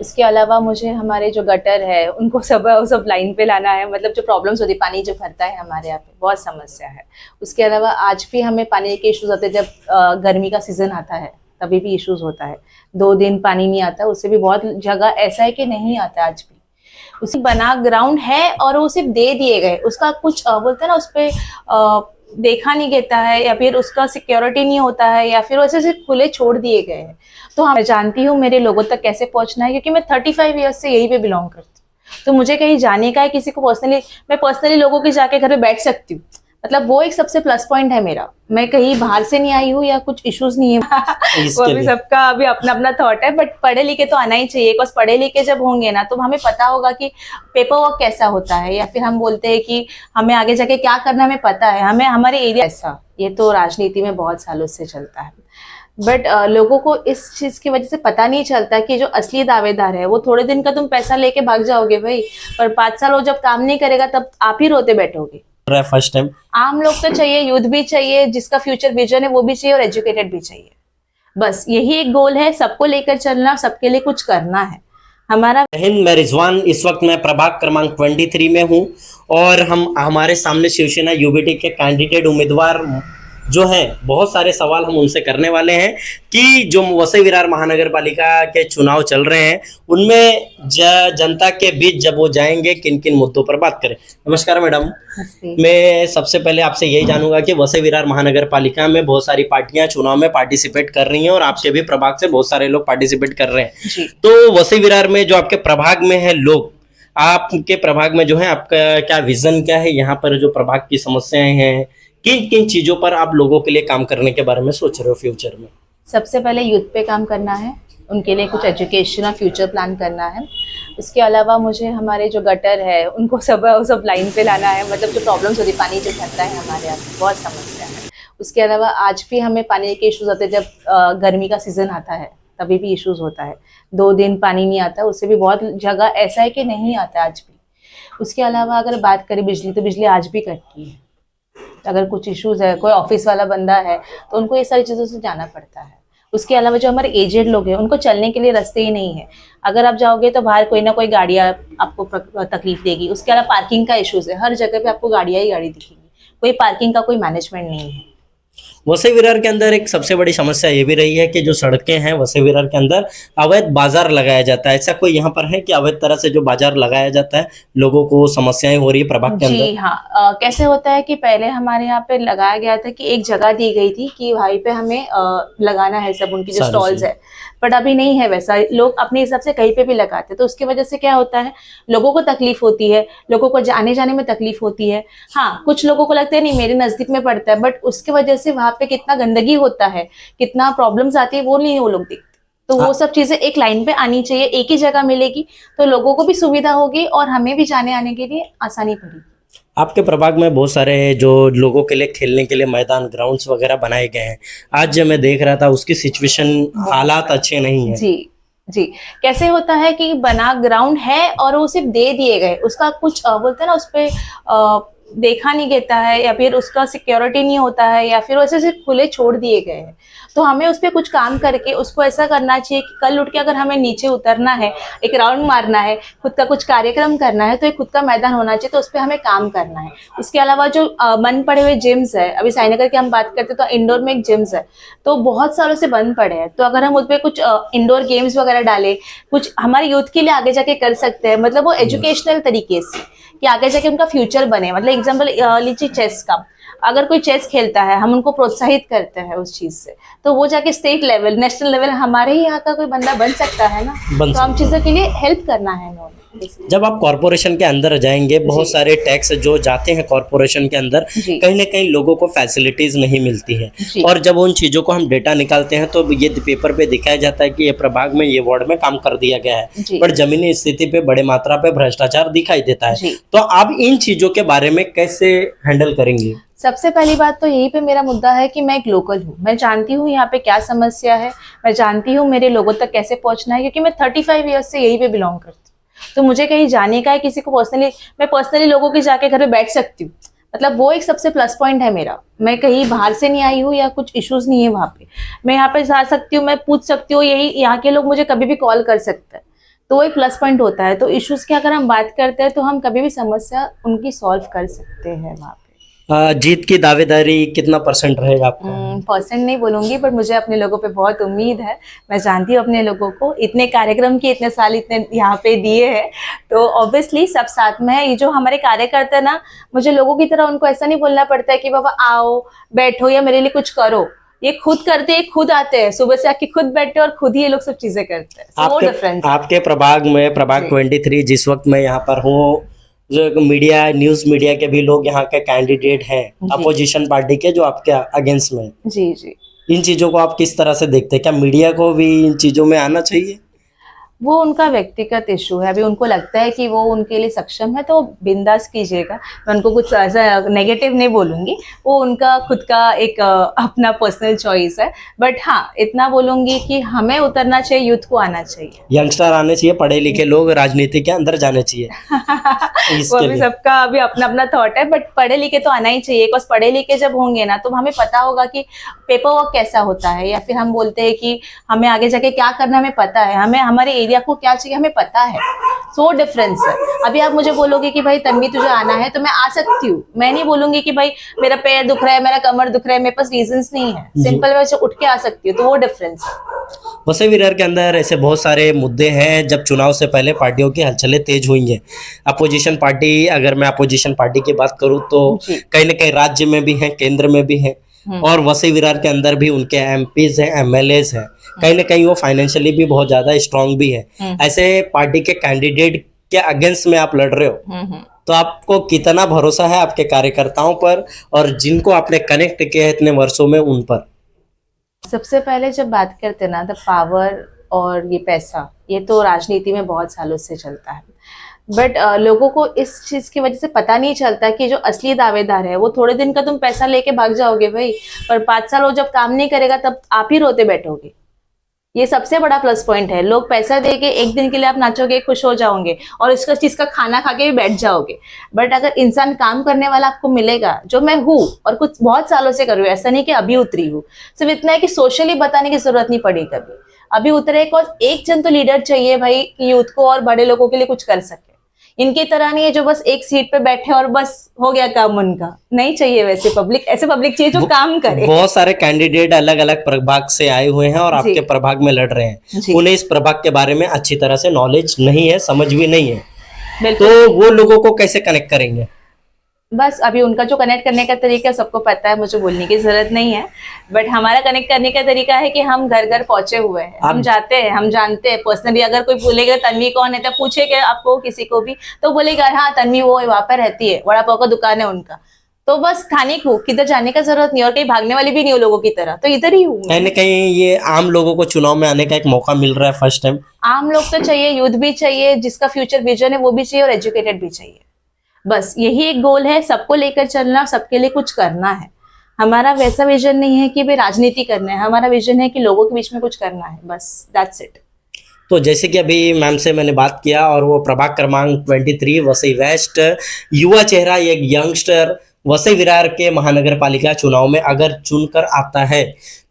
उसके अलावा मुझे हमारे जो गटर है उनको सब लाइन पे लाना है, मतलब जो प्रॉब्लम्स होती है, पानी जो भरता है हमारे यहाँ पे बहुत समस्या है। उसके अलावा आज भी हमें पानी के इश्यूज आते हैं, जब गर्मी का सीजन आता है तभी भी इश्यूज होता है। 2 दिन पानी नहीं आता, उससे भी बहुत जगह ऐसा है कि नहीं आता आज भी। उसी बना ग्राउंड है और वो सिर्फ दे दिए गए, उसका कुछ बोलते हैं ना, उस पर देखा नहीं देता है, या फिर उसका सिक्योरिटी नहीं होता है, या फिर वैसे सिर्फ खुले छोड़ दिए गए हैं। तो मैं जानती हूँ मेरे लोगों तक कैसे पहुंचना है, क्योंकि मैं 35 ईयर्स से यही पे बिलोंग करती हूँ। तो मुझे कहीं जाने का है, किसी को पर्सनली, मैं पर्सनली लोगों के जाके घर पे बैठ सकती हूँ, मतलब वो एक सबसे प्लस पॉइंट है मेरा। मैं कहीं बाहर से नहीं आई हूँ या कुछ इश्यूज नहीं है वो अभी सबका अभी अपना अपना थॉट है, बट पढ़े लिखे तो आना ही चाहिए, बिकॉज पढ़े लिखे जब होंगे ना तो हमें पता होगा कि पेपर वर्क कैसा होता है, या फिर हम बोलते हैं कि हमें आगे जाके क्या करना हमें पता है, हमें हमारे एरिया ऐसा, ये तो राजनीति में बहुत सालों से चलता है। बट लोगों को इस चीज की वजह से पता नहीं चलता कि जो असली दावेदार है वो थोड़े दिन का तुम पैसा लेके भाग जाओगे भाई, पर 5 साल वो जब काम नहीं करेगा तब आप ही रोते बैठोगे। फर्स्ट टाइम आम लोग तो चाहिए, यूथ भी चाहिए, जिसका फ्यूचर विजन है वो भी चाहिए, और एजुकेटेड भी चाहिए। बस यही एक गोल है, सबको लेकर चलना, सबके लिए कुछ करना है हमारा। हिंद, मैं रिजवान, इस वक्त मैं प्रभाग क्रमांक 23 में हूँ और हमारे सामने शिवसेना यूबीटी के कैंडिडेट उम्मीदवार जो हैं, बहुत सारे सवाल हम उनसे करने वाले हैं कि जो वसई विरार महानगर पालिका के चुनाव चल रहे हैं उनमें जनता के बीच जब वो जाएंगे किन किन मुद्दों पर बात करें। नमस्कार मैडम, मैं सबसे पहले आपसे यही जानूंगा कि वसई विरार महानगर पालिका में बहुत सारी पार्टियां चुनाव में पार्टिसिपेट कर रही हैं और आपके भी प्रभाग से बहुत सारे लोग पार्टिसिपेट कर रहे हैं। तो वसई विरार में जो आपके प्रभाग में है लोग, आपके प्रभाग में जो है आपका क्या विजन क्या है, यहाँ पर जो प्रभाग की समस्याएं हैं, किन किन चीजों पर आप लोगों के लिए काम करने के बारे में सोच रहे हो फ्यूचर में? सबसे पहले यूथ पे काम करना है, उनके लिए कुछ एजुकेशन और फ्यूचर प्लान करना है। उसके अलावा मुझे हमारे जो गटर है उनको सब लाइन पे लाना है, मतलब जो प्रॉब्लम्स होती है, पानी जो भरता है हमारे यहाँ पे बहुत समस्या है। उसके अलावा आज भी हमें पानी के इश्यूज आते हैं, जब गर्मी का सीजन आता है तभी भी इश्यूज होता है। 2 दिन पानी नहीं आता, उससे भी बहुत जगह ऐसा है कि नहीं आता आज भी। उसके अलावा अगर बात करें बिजली, तो बिजली आज भी कटती है। अगर कुछ इश्यूज है, कोई ऑफिस वाला बंदा है तो उनको ये सारी चीज़ों से जाना पड़ता है। उसके अलावा जो हमारे एजेड लोग हैं उनको चलने के लिए रास्ते ही नहीं है, अगर आप जाओगे तो बाहर कोई ना कोई गाड़ियाँ आपको तकलीफ देगी। उसके अलावा पार्किंग का इश्यूज है, हर जगह पे आपको गाड़ियाँ ही गाड़ी दिखेगी, कोई पार्किंग का कोई मैनेजमेंट नहीं है। वसई विरार के अंदर एक सबसे बड़ी समस्या ये भी रही है कि जो सड़कें हैं वसई विरार के अंदर अवैध बाजार लगाया जाता है। ऐसा कोई यहाँ पर है कि अवैध तरह से जो बाजार लगाया जाता है लोगों को समस्याएं हो रही है प्रभाग के अंदर? जी हाँ, कैसे होता है कि पहले हमारे यहाँ पे लगाया गया था कि एक जगह दी गई थी कि वहीं पे हमें लगाना है सब उनकी जो स्टॉल्स है, बट अभी नहीं है वैसा, लोग अपने हिसाब से कहीं पे भी लगाते हैं। तो उसकी वजह से क्या होता है, लोगों को तकलीफ होती है, लोगों को आने जाने में तकलीफ होती है। हाँ, कुछ लोगों को लगता है नहीं मेरे नजदीक में पड़ता है, बट उसकी वजह से वहां पे कितना गंदगी होता है, कितना प्रॉब्लम्स आती है, वो नहीं वो लोग देखते। तो वो सब चीजें एक लाइन पे आनी चाहिए, एक ही जगह मिलेगी तो लोगों को भी सुविधा होगी और हमें भी जाने आने के लिए आसानी पड़ेगी। आपके प्रभाग में बहुत सारे जो लोगों के लिए खेलने के लिए मैदान, ग्राउंड्स वगैरह बनाए गए हैं, आज जब मैं देख रहा था उसकी सिचुएशन, हालात अच्छे नहीं है। जी जी, कैसे होता है कि बना ग्राउंड है और वो सिर्फ दे दिए गए, उसका कुछ बोलते हैं ना, उस पर देखा नहीं देता है, या फिर उसका सिक्योरिटी नहीं होता है, या फिर वैसे सिर्फ खुले छोड़ दिए गए हैं। तो हमें उस पर कुछ काम करके उसको ऐसा करना चाहिए कि कल उठ के अगर हमें नीचे उतरना है, एक राउंड मारना है, खुद का कुछ कार्यक्रम करना है, तो एक खुद का मैदान होना चाहिए, तो उस पर हमें काम करना है। उसके अलावा जो बंद पड़े हुए जिम्स है, अभी साईनगर की हम बात करते तो इंडोर में एक जिम्स है तो बहुत सालों से बंद पड़े हैं, तो अगर हम उस पर कुछ इंडोर गेम्स वगैरह डालें, कुछ हमारे यूथ के लिए आगे जाके कर सकते हैं, मतलब वो एजुकेशनल तरीके से कि आगे जाके उनका फ्यूचर बने। मतलब एग्जांपल लीजिए चेस का, अगर कोई चेस खेलता है हम उनको प्रोत्साहित करते हैं उस चीज से, तो वो जाके स्टेट लेवल, नेशनल लेवल हमारे ही यहाँ का कोई बंदा बन सकता है ना, तो हम चीजों के लिए हेल्प करना है। जब आप कॉर्पोरेशन के अंदर जाएंगे, बहुत सारे टैक्स जो जाते हैं कॉर्पोरेशन के अंदर, कहीं ना कहीं लोगों को फैसिलिटीज नहीं मिलती है, और जब उन चीजों को हम डेटा निकालते हैं तो ये पेपर पे दिखाया जाता है कि ये प्रभाग में, ये वार्ड में काम कर दिया गया है, पर जमीनी स्थिति पे बड़े मात्रा पे भ्रष्टाचार दिखाई देता है। तो आप इन चीजों के बारे में कैसे हैंडल करेंगे? सबसे पहली बात तो यही पे मेरा मुद्दा है कि मैं एक लोकल हूँ, मैं जानती हूँ यहाँ पे क्या समस्या है, मैं जानती हूँ मेरे लोगों तक कैसे पहुंचना है, क्योंकि मैं 35 ईयर्स से यही पे बिलोंग करती हूँ। तो मुझे कहीं जाने का है, किसी को पर्सनली, मैं पर्सनली लोगों के जाके घर पे बैठ सकती हूँ, मतलब वो एक सबसे प्लस पॉइंट है मेरा। मैं कहीं बाहर से नहीं आई हूँ या कुछ इश्यूज नहीं है वहाँ पे, मैं यहाँ पे जा सकती हूँ, मैं पूछ सकती हूँ, यही यहाँ के लोग मुझे कभी भी कॉल कर सकते हैं। तो वो एक प्लस पॉइंट होता है। तो इश्यूज की अगर हम बात करते हैं तो हम कभी भी समस्या उनकी सॉल्व कर सकते हैं वहाँ पे। जीत की दावेदारी कितना % रहेगा आपका? परसेंट नहीं बोलूंगी, पर मुझे अपने लोगों पे बहुत उम्मीद है। मैं जानती हूँ अपने लोगों को, इतने कार्यक्रम की इतने साल इतने यहाँ पे दिए हैं, तो ऑब्वियसली सब साथ में है। ये जो हमारे कार्यकर्ता ना, मुझे लोगों की तरह उनको ऐसा नहीं बोलना पड़ता है कि बाबा आओ बैठो या मेरे लिए कुछ करो। ये खुद करते हैं, खुद आते हैं, सुबह से आके खुद बैठते हैं और खुद ही ये लोग सब चीजें करते हैं। So, वो डिफरेंस आपके प्रभाग में, प्रभाग 23 जिस वक्त मैं यहाँ पर हूँ, जो मीडिया, न्यूज मीडिया के भी लोग यहाँ के कैंडिडेट हैं अपोजिशन पार्टी के, जो आपके अगेंस्ट में। जी जी, इन चीजों को आप किस तरह से देखते हैं? क्या मीडिया को भी इन चीजों में आना चाहिए? वो उनका व्यक्तिगत इशू है। अभी उनको लगता है कि वो उनके लिए सक्षम है तो बिंदास कीजिएगा, मैं उनको कुछ ऐसा नेगेटिव नहीं बोलूंगी, वो उनका खुद का एक अपना पर्सनल चॉइस है। बट हाँ, इतना बोलूंगी कि हमें उतरना चाहिए, यूथ को आना चाहिए, यंगस्टर आने चाहिए, पढ़े लिखे लोग राजनीति के अंदर जाने चाहिए। वो अभी सबका अभी अपना अपना थॉट है, बट पढ़े लिखे तो आना ही चाहिए। बिकॉज पढ़े लिखे जब होंगे ना तो हमें पता होगा कि पेपर वर्क कैसा होता है, या फिर हम बोलते हैं कि हमें आगे जाके क्या करना हमें पता है, हमें हमारे एरिया को क्या चाहिए हमें पता है। सो डिफरेंस है। अभी आप मुझे बोलोगे कि भाई तन्वी तुझे आना है, तो मैं आ सकती हूँ। मैं नहीं बोलूंगी कि भाई मेरा पैर दुख रहा है, मेरा कमर दुख रहा है, मेरे पास रीजंस नहीं है, सिंपल वैसे उठ के आ सकती हूँ। तो वो डिफरेंस है। वसई विरार के अंदर ऐसे बहुत सारे मुद्दे हैं। जब चुनाव से पहले पार्टियों की हलचलें तेज हुई हैं, अपोजिशन पार्टी, अगर मैं अपोजिशन पार्टी की बात करूं तो कहीं ना कहीं राज्य में भी है, केंद्र में भी है, और वसई विरार के अंदर भी उनके एमपीज हैं, एमएलएज हैं, कहीं ना कहीं वो फाइनेंशियली भी बहुत ज्यादा स्ट्रांग भी है। ऐसे पार्टी के कैंडिडेट के अगेंस्ट में आप लड़ रहे हो, तो आपको कितना भरोसा है आपके कार्यकर्ताओं पर और जिनको आपने कनेक्ट किया है इतने वर्षों में उन पर? सबसे पहले जब बात करते ना, द पावर और ये पैसा, ये तो राजनीति में बहुत सालों से चलता है। बट लोगों को इस चीज की वजह से पता नहीं चलता कि जो असली दावेदार है वो थोड़े दिन का तुम पैसा लेके भाग जाओगे भाई, पर 5 साल वो जब काम नहीं करेगा तब आप ही रोते बैठोगे। ये सबसे बड़ा प्लस पॉइंट है। लोग पैसा देके एक दिन के लिए आप नाचोगे, खुश हो जाओगे और इसका चीज का खाना खा के भी बैठ जाओगे। बट अगर इंसान काम करने वाला आपको मिलेगा, जो मैं हूँ और कुछ बहुत सालों से कर रही हूँ, ऐसा नहीं कि अभी उतरी हूँ, सिर्फ इतना है कि सोशली बताने की जरूरत नहीं पड़ी कभी, अभी उतरे। और एक जन तो लीडर चाहिए भाई कि यूथ को और बड़े लोगों के लिए कुछ कर सके। इनकी तरह नहीं है जो बस एक सीट पे बैठे और बस हो गया काम उनका। नहीं चाहिए वैसे पब्लिक, ऐसे पब्लिक चाहिए जो काम करे। बहुत सारे कैंडिडेट अलग अलग प्रभाग से आए हुए हैं और आपके प्रभाग में लड़ रहे हैं, उन्हें इस प्रभाग के बारे में अच्छी तरह से नॉलेज नहीं है, समझ भी नहीं है, तो वो लोगों को कैसे कनेक्ट करेंगे? बस अभी उनका जो कनेक्ट करने का तरीका सबको पता है, मुझे बोलने की जरूरत नहीं है। बट हमारा कनेक्ट करने का तरीका है कि हम घर घर पहुंचे हुए हैं, हम जाते हैं, हम जानते हैं पर्सनली। अगर कोई बोलेगा तन्वी कौन है, तो पूछेगा आपको किसी को भी तो बोलेगा हाँ तन्वी वो वहां पर रहती है, वड़ा पाव का दुकान है उनका। तो बस स्थानिक हूँ, किधर जाने का जरूरत नहीं, और कहीं भागने वाली भी नहीं हो लोगों की तरह, तो इधर ही हूँ। कहीं ना कहीं ये आम लोगों को चुनाव में आने का एक मौका मिल रहा है फर्स्ट टाइम। आम लोग तो चाहिए, यूथ भी चाहिए, जिसका फ्यूचर विजन है वो भी चाहिए, और एजुकेटेड भी चाहिए। बस यही एक गोल है, सबको लेकर चलना, सबके लिए कुछ करना है। हमारा वैसा विजन नहीं है कि भाई राजनीति करना है, हमारा विजन है कि लोगों के बीच में कुछ करना है, बस दैट्स इट। तो जैसे कि अभी मैम से मैंने बात किया, और वो प्रभाग क्रमांक 23 वसई वेस्ट, युवा चेहरा, एक यंगस्टर वसई विरार के महानगर पालिका चुनाव में अगर चुनकर आता है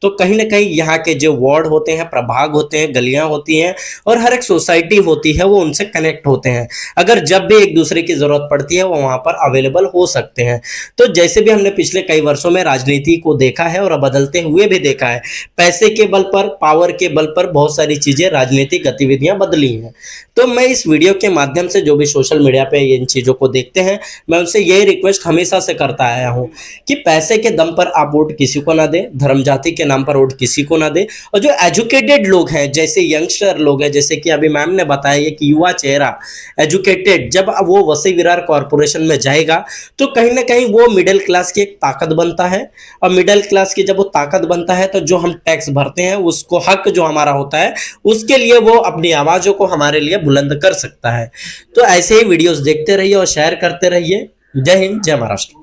तो कहीं ना कहीं यहाँ के जो वार्ड होते हैं, प्रभाग होते हैं, गलियां होती हैं और हर एक सोसाइटी होती है, वो उनसे कनेक्ट होते हैं। अगर जब भी एक दूसरे की जरूरत पड़ती है वो वहाँ पर अवेलेबल हो सकते हैं। तो जैसे भी हमने पिछले कई वर्षों में राजनीति को देखा है और बदलते हुए भी देखा है, पैसे के बल पर, पावर के बल पर बहुत सारी चीजें, राजनीतिक गतिविधियां बदली हैं। तो मैं इस वीडियो के माध्यम से जो भी सोशल मीडिया पे इन चीजों को देखते हैं, मैं उनसे यही रिक्वेस्ट हमेशा से करता आया हूँ कि पैसे के दम पर आप वोट किसी को ना दे, धर्म जाति के नाम पर वोट किसी को ना दे, और जो एजुकेटेड लोग हैं, जैसे यंगस्टर लोग हैं, जैसे कि अभी मैम ने बताया कि युवा चेहरा एजुकेटेड, जब वो वसई विरार कॉर्पोरेशन में जाएगा तो कहीं ना कहीं वो मिडिल क्लास की एक ताकत बनता है, और मिडिल क्लास की जब वो ताकत बनता है तो जो हम टैक्स भरते हैं उसको, हक जो हमारा होता है, उसके लिए वो अपनी आवाजों को हमारे लिए बुलंद कर सकता है। तो ऐसे ही वीडियोस देखते रहिए और शेयर करते रहिए। जय हिंद, जय महाराष्ट्र।